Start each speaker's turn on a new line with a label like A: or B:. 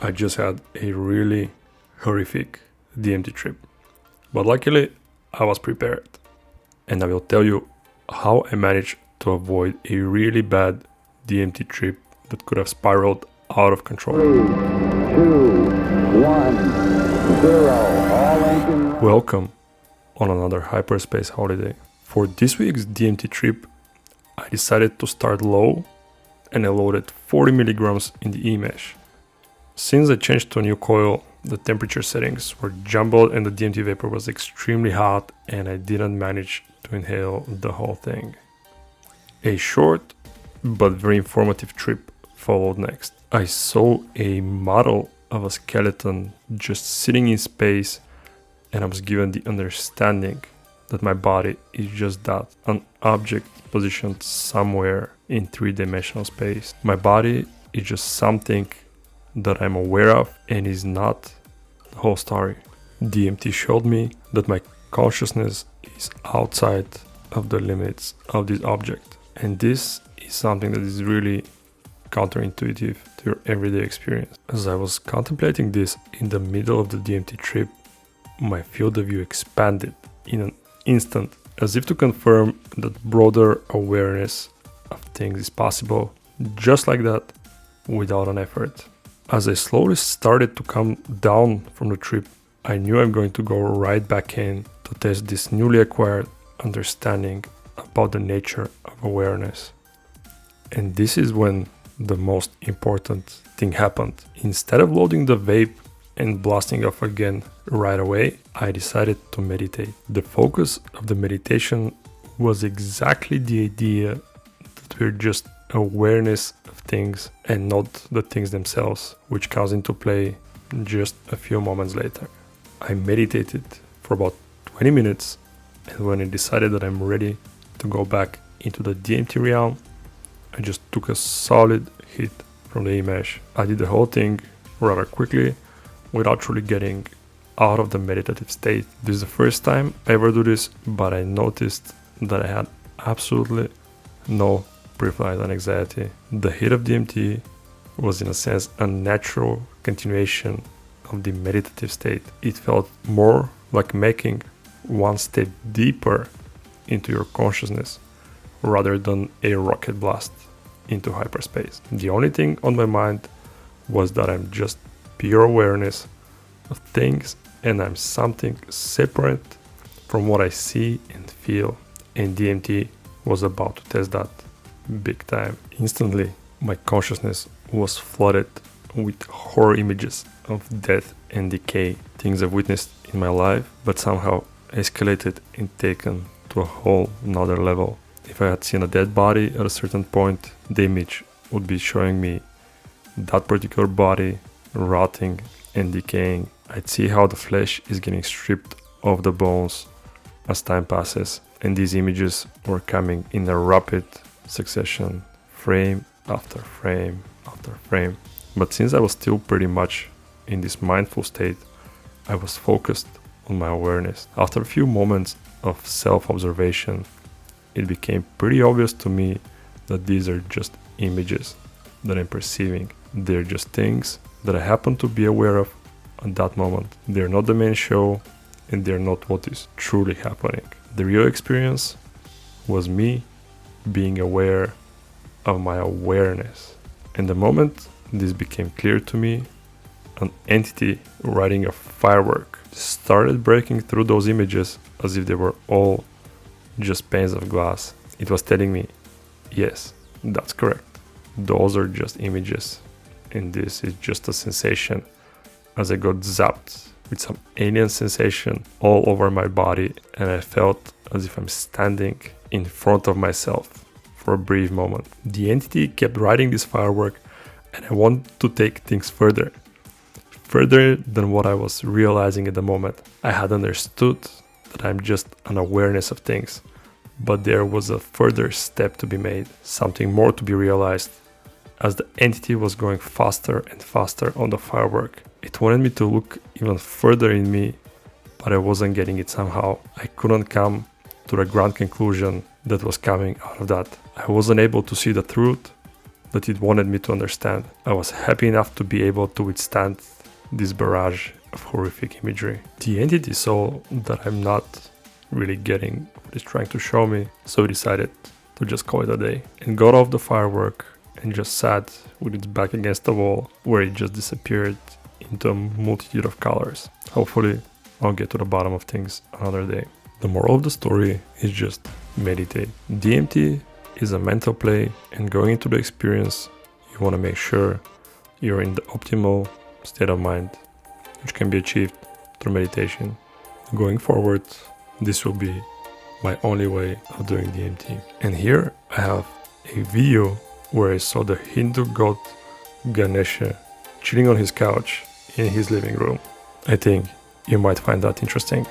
A: I just had a really horrific DMT trip. But luckily, I was prepared. And I will tell you how I managed to avoid a really bad DMT trip that could have spiraled out of control.
B: 3, 2, 1, 0. All engine.
A: Welcome on another hyperspace holiday. For this week's DMT trip, I decided to start low and I loaded 40 milligrams in the e-mesh. Since I changed to a new coil, the temperature settings were jumbled and the DMT vapor was extremely hot and I didn't manage to inhale the whole thing. A short but very informative trip followed next. I saw a model of a skeleton just sitting in space and I was given the understanding that my body is just that, an object positioned somewhere in three-dimensional space. My body is just something that I'm aware of and is not the whole story. DMT showed me that my consciousness is outside of the limits of this object. And this is something that is really counterintuitive to your everyday experience. As I was contemplating this in the middle of the DMT trip, my field of view expanded in an instant, as if to confirm that broader awareness of things is possible, just like that, without an effort. As I slowly started to come down from the trip, I knew I'm going to go right back in to test this newly acquired understanding about the nature of awareness. And this is when the most important thing happened. Instead of loading the vape and blasting off again right away, I decided to meditate. The focus of the meditation was exactly the idea that we're just awareness of things and not the things themselves, which comes into play just a few moments later. I meditated for about 20 minutes, and when I decided that I'm ready to go back into the DMT realm, I just took a solid hit from the e-mesh. I did the whole thing rather quickly without truly getting out of the meditative state. This is the first time I ever do this, but I noticed that I had absolutely no pre-flight anxiety. The hit of DMT was in a sense a natural continuation of the meditative state. It felt more like making one step deeper into your consciousness rather than a rocket blast into hyperspace. The only thing on my mind was that I'm just pure awareness of things and I'm something separate from what I see and feel. And DMT was about to test that big time. Instantly, my consciousness was flooded with horror images of death and decay, things I've witnessed in my life, but somehow escalated and taken to a whole nother level. If I had seen a dead body at a certain point, the image would be showing me that particular body rotting and decaying. I'd see how the flesh is getting stripped of the bones as time passes, and these images were coming in a rapid succession, frame after frame after frame. But since I was still pretty much in this mindful state, I was focused on my awareness. After a few moments of self-observation, it became pretty obvious to me that these are just images that I'm perceiving. They're just things that I happen to be aware of at that moment. They're not the main show and they're not what is truly happening. The real experience was me being aware of my awareness. And the moment this became clear to me, an entity riding a firework started breaking through those images as if they were all just panes of glass. It was telling me, yes, that's correct. Those are just images. And this is just a sensation, as I got zapped with some alien sensation all over my body, and I felt as if I'm standing in front of myself for a brief moment. The entity kept riding this firework, and I wanted to take things further than what I was realizing at the moment. I had understood that I'm just an awareness of things, but there was a further step to be made, something more to be realized. As the entity was going faster and faster on the firework, it wanted me to look even further in me, but I wasn't getting it somehow. I couldn't come to the grand conclusion that was coming out of that. I wasn't able to see the truth that it wanted me to understand. I was happy enough to be able to withstand this barrage of horrific imagery. The entity saw that I'm not really getting what it's trying to show me, so it decided to just call it a day and got off the firework and just sat with its back against the wall, where it just disappeared into a multitude of colors. Hopefully I'll get to the bottom of things another day. The moral of the story is just meditate. DMT is a mental play, and going into the experience, you want to make sure you're in the optimal state of mind, which can be achieved through meditation. Going forward, this will be my only way of doing DMT. And here I have a video where I saw the Hindu god Ganesha chilling on his couch in his living room. I think you might find that interesting.